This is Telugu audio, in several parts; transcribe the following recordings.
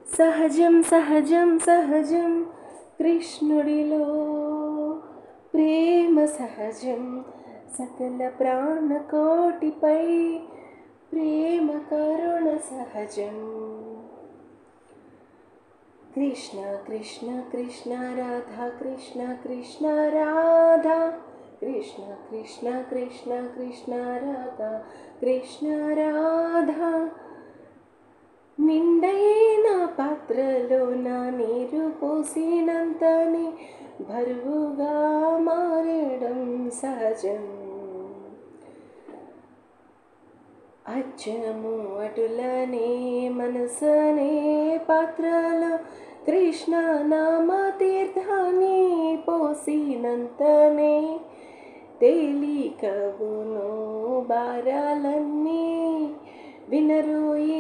సహజం సహజం సహజం కృష్ణుడిలో ప్రేమ సహజం సకల ప్రాణకోటిపై ప్రేమ కరుణ సహజం. కృష్ణ కృష్ణ కృష్ణ రాధా కృష్ణ కృష్ణ రాధా కృష్ణ కృష్ణ కృష్ణ కృష్ణ రాధా కృష్ణ రాధా. నిండైన పాత్రలో నా నీరు పోసినంతనే బరువుగా మారడం సహజం. అచ్చము అటులనే మనసనే పాత్రలో కృష్ణ నామ తీర్థాన్ని పోసినంతనే తేలికవును భారాలన్నీ. వినరోయి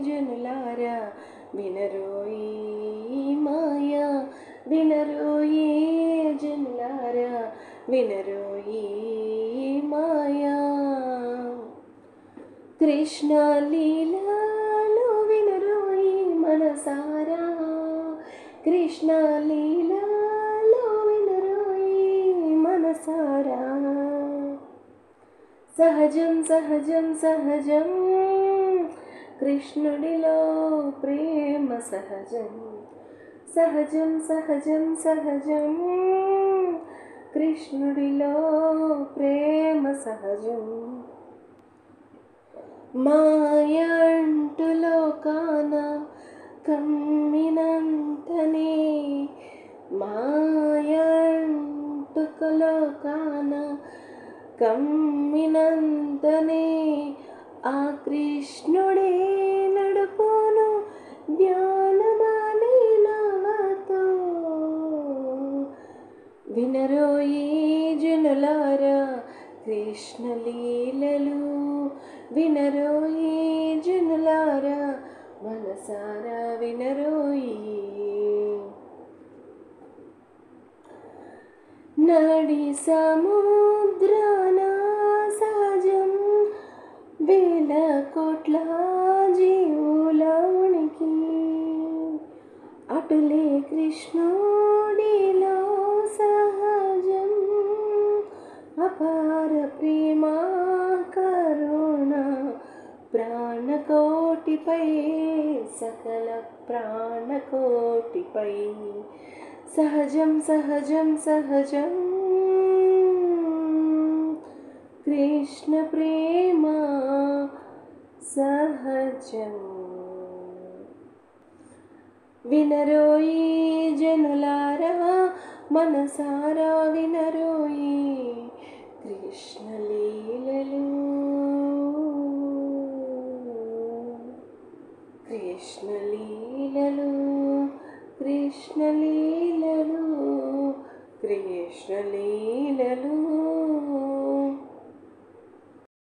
జనులారా వినరోయి మాయా, వినరోయి జనులారా వినరోయి మాయా. కృష్ణ లీలలో వినరోయి మనసారా, కృష్ణ లీలలో వినరోయి మనసారా. సహజం సహజం సహజం కృష్ణుడిలో ప్రేమ సహజం. సహజం సహజం సహజం కృష్ణుడిలో ప్రేమ సహజం. మాయంటు లోకాన కమ్మినంతనే, మాయంటు లోకాన కమ్మినంతనే ఆ కృష్ణుడే నడుపును ధ్యానమానే నాతో. వినరోయి జనులారా కృష్ణ లీలలు, వినరోయి జనులారా మనసారా వినరోయి. నడి సముద్రాన సహజం వేల కోట్ల జీవుల ఉనికి, అటులే కృష్ణుడిలో సహజం అపార ప్రేమ కరుణ ప్రాణకోటిపై సకల ప్రాణకోటిపై. సహజం సహజం సహజం కృష్ణ ప్రేమ సహజం. వినరోయి జనులారా మనసారా వినరోయి కృష్ణ లీలలు, కృష్ణ లీలలు, కృష్ణ లీలలు, కృష్ణ లీలలు.